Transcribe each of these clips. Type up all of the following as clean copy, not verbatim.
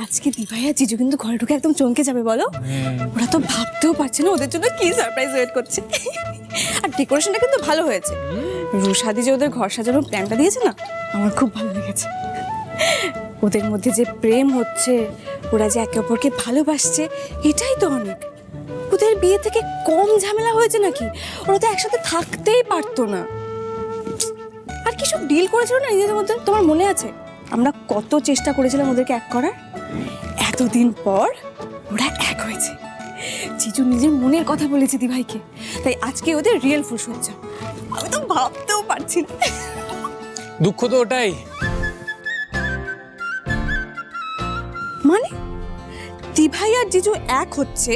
আজকে দিভাই আর জিজু কিন্তু ঘরে ঢুকে একদম চমকে যাবে বলো। ওরা তো ভাবতেও পারছে না ওদের জন্য কি সারপ্রাইজ ওয়েট করছে। আর ডেকোরেশনটা কিন্তু ভালো হয়েছে। রুশাদি যে ওদের ঘর সাজানোর প্ল্যানটা দিয়েছে না, আমার খুব ভালো লেগেছে। ওদের মধ্যে যে প্রেম হচ্ছে, ওরা যে একে অপরকে ভালোবাসছে, এটাই তো অনেক। ওদের বিয়ে থেকে কম ঝামেলা হয়েছে নাকি? ওরা তো একসাথে থাকতেই পারতো না। আর কি সব ডিল করেছিল না নিজেদের মধ্যে, তোমার মনে আছে? আমরা কত চেষ্টা করেছিলাম ওদেরকে এক করার। এতদিন পর ওরা এক হয়েছে। জিজু নিজের মনের কথা বলেছে দিভাইকে, তাই আজকে ওদের রিয়েল ফুলসজ্জা। আমি তো ভাবতেও পারছি না। দুঃখ তো ওটাই। মানে দিভাই আর জিজু এক হচ্ছে,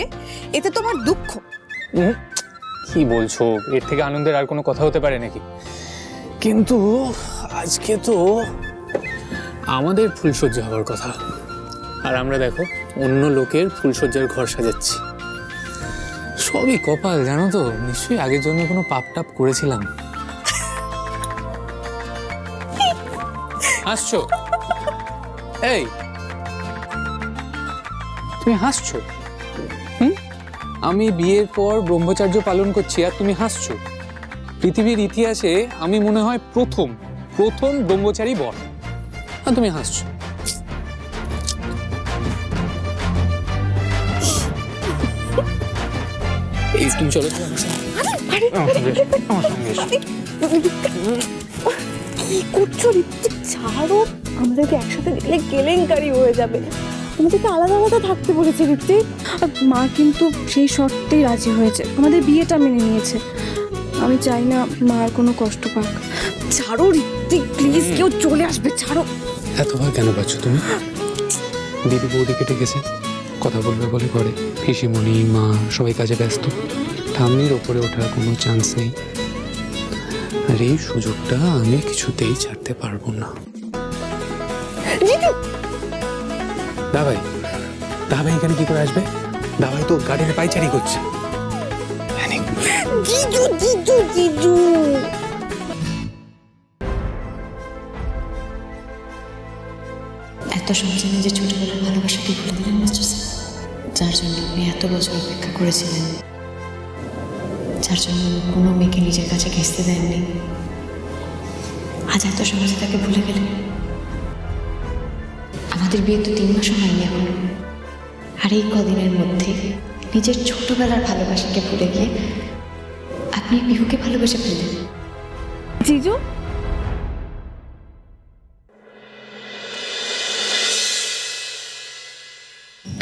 এতে তোমার দুঃখ? কি বলছো? এর থেকে আনন্দের আর কোনো কথা হতে পারে নাকি? কিন্তু আজকে তো আমাদের ফুলসজ্জা হওয়ার কথা, আর আমরা দেখো অন্য লোকের ফুলসজ্জার ঘর সাজাচ্ছি। সবই কপাল, জানো তো। নিশ্চয়ই আগের জন্য কোনো পাপ টাপ করেছিলাম। হাসছো? এই, তুমি হাসছো? আমি বিয়ের পর ব্রহ্মচর্য পালন করছি আর তুমি হাসছো? পৃথিবীর ইতিহাসে আমি মনে হয় প্রথম ব্রহ্মচারী বর, আর তুমি হাসছো। এই তুমি চলো তো আমার সঙ্গে এসো। কি করছো ঋত্বিক? ছাড়ো, আমাদেরকে একসাথে গেলে কেলেঙ্কারি হয়ে যাবে। আমাদেরকে আলাদা আলাদা থাকতে বলেছে ঋত্বিক। আর মা কিন্তু সেই শর্তেই রাজি হয়েছে, আমাদের বিয়েটা মেনে নিয়েছে। আমি চাই না মা আর কোনো কষ্ট পাক। ছাড়ো ঋত্বিক প্লিজ, কেউ চলে আসবে, ছাড়ো। এত ভয় কেন পাচ্ছ তুমি? দিদি বৌদিকে ডেকেছে, কথা বলবে বলে ঘরে। পিসিমণি, মা সবাই কাজে ব্যস্ত। ঠাম্মির ওপরে ওঠার কোনো চান্স নেই। আর এই সুযোগটা আমি কিছুতেই ছাড়তে পারবো না। দাভাই এখানে কি করে আসবে? দাভাই তো গার্ডেনে পাইচারি করছে। জিজু জিজু জিজু এত সহজে নিজের ছোটবেলার ভালোবাসাকে ভুলে দিলেন মিস্টার স্যার, যার জন্য আপনি এত বছর অপেক্ষা করেছিলেন, যার জন্য কোনো মেয়েকে নিজের কাছে ঘেঁচতে দেননি। আজ এত সহজে তাকে ভুলে গেলেন। আমাদের বিয়ে তো 3 মাসও হয়নি এখনো, আর এই কদিনের মধ্যে নিজের ছোটবেলার ভালোবাসাকে ভুলে গিয়ে আপনি বিহুকে ভালোবেসে ফেললেন। জিজু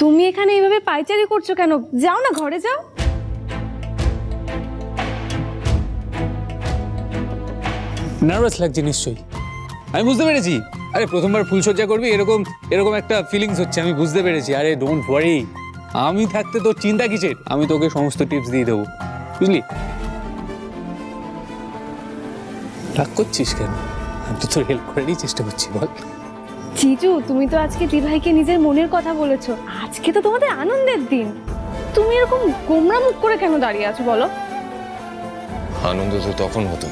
তুমি এখানে এইভাবে পাইচারি করছো কেন? যাও না, ঘরে যাও। নার্ভাস লাগছে নিশ্চয়ই, আমি বুঝতে পেরেছি। আরে প্রথমবার ফুলসজ্জা করবি, এরকম একটা ফিলিংস হচ্ছে, আমি বুঝতে পেরেছি। আরে ডোন্ট ওয়ারি, আমি থাকতে তোর চিন্তা কিসের? আমি তোকে সমস্ত টিপস দিয়ে দেবো, বুঝলি? রাগ করছিস কেন? আমি তো তোর হেল্প করারই চেষ্টা করছি, বল। জিজু তুমি তো আজকে দিভাইকে নিজের মনের কথা বলেছো। আজকে তো তোমাদের আনন্দের দিন, তুমি এরকম গোমরা মুখ করে কেন দাঁড়িয়ে আছো বলো? আনন্দ তো তখন হতো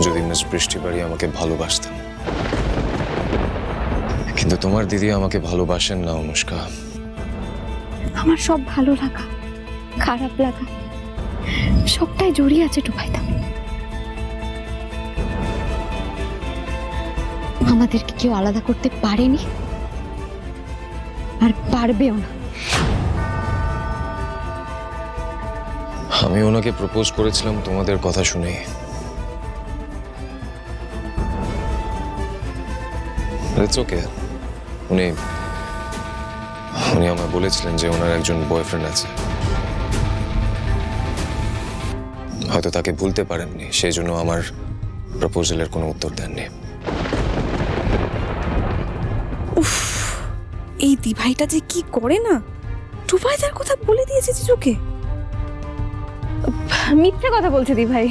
যদি মিস বৃষ্টিবাড়ি আমাকে ভালোবাসতেন, কিন্তু তোমার দিদি আমাকে ভালোবাসেন না অনুষ্কা। আমার সব ভালো লাগা, খারাপ লাগা সবটাই জড়িয়ে আছে টুপাইদা। আমাদেরকে কেউ আলাদা করতে পারেনি আর পারবেও না। আমি ওনাকে প্রপোজ করেছিলাম তোমাদের কথা শুনে। It's okay. উনি আমায় বলেছিলেন যে ওনার একজন বয়ফ্রেন্ড আছে, হয়তো তাকে ভুলতে পারেননি, সেই জন্য আমার প্রপোজালের কোনো উত্তর দেননি। উফ, এই দিভাইটা যে কি করে না, টুপাইদার কথা বলে দিয়েছে জিজুকে। মিথ্যে কথা বলছে দিভাই।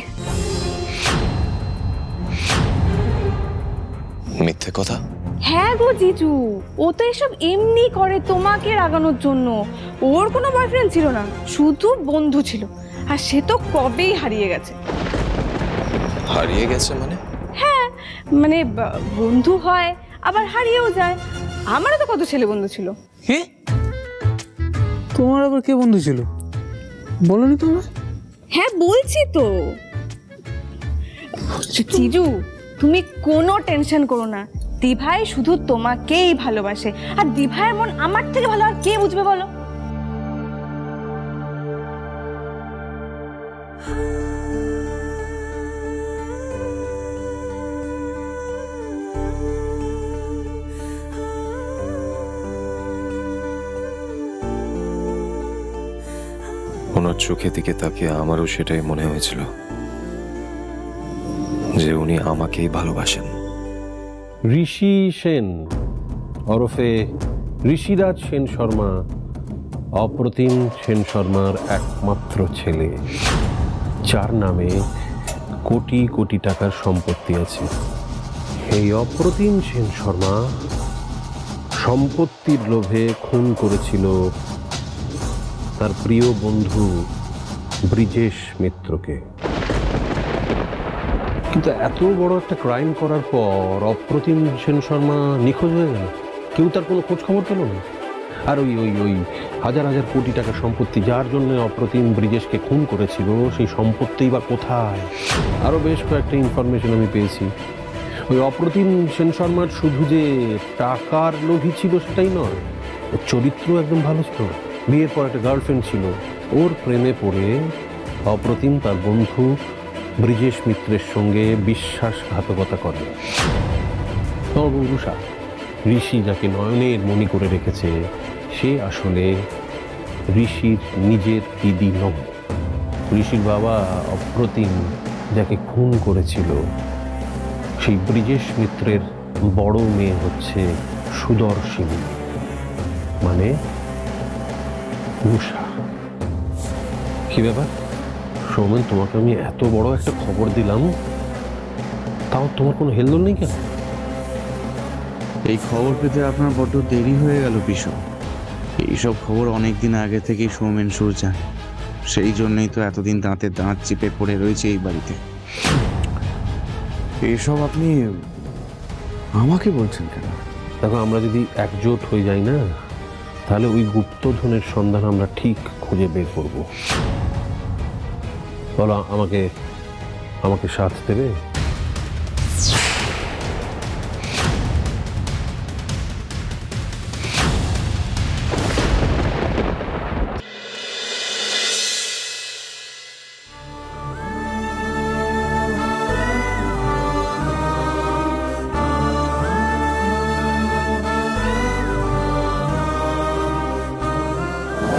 মিথ্যে কথা? হ্যাঁ গো জিজু, ও তো এসব এমনি করে তোমাকে রাগানোর জন্য। ওর কোনো বয়ফ্রেন্ড ছিল না, শুধু বন্ধু ছিল, আর সে তো কবেই হারিয়ে গেছে। হারিয়ে গেছে মানে? হ্যাঁ মানে বন্ধু হয় আবার হারিয়েও যায়। আমারও তো কত ছেলে বন্ধু ছিল। কে? তোমার আবার কে বন্ধু ছিল? বলনি তোমার? হ্যাঁ বলছি তো। চিজু, তুমি কোনো টেনশন করো না, দিভাই শুধু তোমাকেই ভালোবাসে। আর দিভাইয়ের মন আমার থেকে ভালো আর কে বুঝবে বলো? ওনার চোখের দিকে তাকিয়ে আমারও সেটাই মনে হয়েছিল, যে উনি আমাকেই ভালোবাসেন। ঋষি সেন ওরফে ঋষিরাজ সেন শর্মা অপ্রতিম সেন শর্মার একমাত্র ছেলে, যার নামে কোটি কোটি টাকার সম্পত্তি আছে। এই অপ্রতিম সেন শর্মা সম্পত্তির লোভে খুন করেছিল তার প্রিয় বন্ধু ব্রিজেশ মিত্রকে। কিন্তু এত বড় একটা ক্রাইম করার পর অপ্রতিম সেন শর্মা নিখোঁজ হয়ে গেল, কেউ তার কোনো খোঁজ খবর পেল না। আর ওই ওই ওই হাজার হাজার কোটি টাকার সম্পত্তি যার জন্য অপ্রতিম ব্রিজেশকে খুন করেছিল, সেই সম্পত্তি বা কোথায়? আরও বেশ কয়েকটা ইনফরমেশন আমি পেয়েছি। ওই অপ্রতিম সেন শর্মার শুধু যে টাকার লোভী ছিল সেটাই নয়, ওর চরিত্র একদম ভালো ছিল। বিয়ের পর একটা গার্লফ্রেন্ড ছিল, ওর প্রেমে পড়ে অপ্রতিম তার বন্ধু ব্রিজেশ মিত্রের সঙ্গে বিশ্বাসঘাতকতা করে। রুষা, ঋষি যাকে নয়নের মণি করে রেখেছে, সে আসলে ঋষির নিজের দিদি নয়। ঋষির বাবা অপ্রতিম যাকে খুন করেছিল, সেই ব্রিজেশ মিত্রের বড় মেয়ে হচ্ছে সুদর্শিনী, মানে রুষা। কি ব্যাপার সৌমেন, তোমাকে আমি এত বড় একটা খবর দিলাম, তাও তোমার কোনো হেলদোল নেই কেন? এই খবর পেতে আপনার বড্ড দেরি হয়ে গেল পিসু। এইসব খবর অনেক দিন আগে থেকেই সৌমেন সুর জানে, সেই জন্যই তো এতদিন দাঁতে দাঁত চিপে পড়ে রয়েছে এই বাড়িতে। এসব আপনি আমাকে বলছেন কেন? দেখো, আমরা যদি একজোট হয়ে যাই না, তাহলে ওই গুপ্তধনের সন্ধান আমরা ঠিক খুঁজে বের করব। বলো, আমাকে আমাকে সাথ দেবে?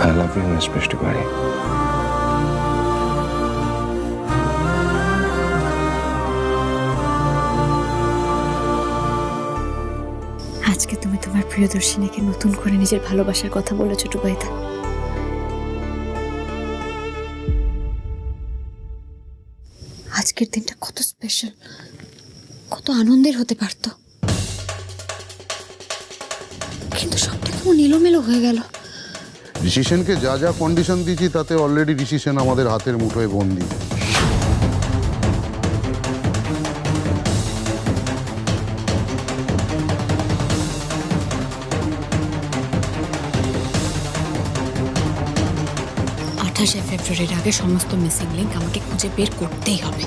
I love you, Miss Prishti Bari. আজকে তুমি তোমার প্রিয়দর্শিনীকে নতুন করে নিজের ভালোবাসার কথা বলেছো টুবাইদা। আজকের দিনটা কত স্পেশাল, কত আনন্দের হতে পারত, কিন্তু সবটা কেমন এলোমেলো হয়ে গেল। ঋষি সেনকে যা যা কন্ডিশন দিয়েছি তাতে অলরেডি ঋষি সেন আমাদের হাতের মুঠোয় বন্দি। ফেব্রুয়ারির আগে সমস্ত মিসিং লিঙ্ক আমাকে খুঁজে বের করতেই হবে।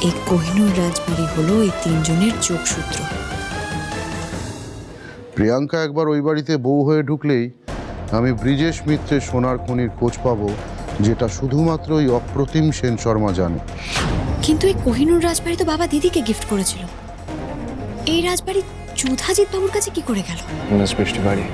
এই কোহিনূর রাজবাড়ি হলো এই তিনজনের যোগসূত্র। প্রিয়াঙ্কা একবার ওই বাড়িতে বউ হয়ে ঢুকলেই আমি ব্রিজেশ মিত্রের সোনার খনির খোঁজ পাবো, যেটা শুধুমাত্র ওই অপ্রতিম সেন শর্মা জানে। কিন্তু এই কোহিনূর রাজবাড়ি তো বাবা দিদিকে গিফট করেছিল, এই রাজবাড়ি যুধাজিৎ বাবুর কাছে কি করে গেল? Miss Prishti Bari.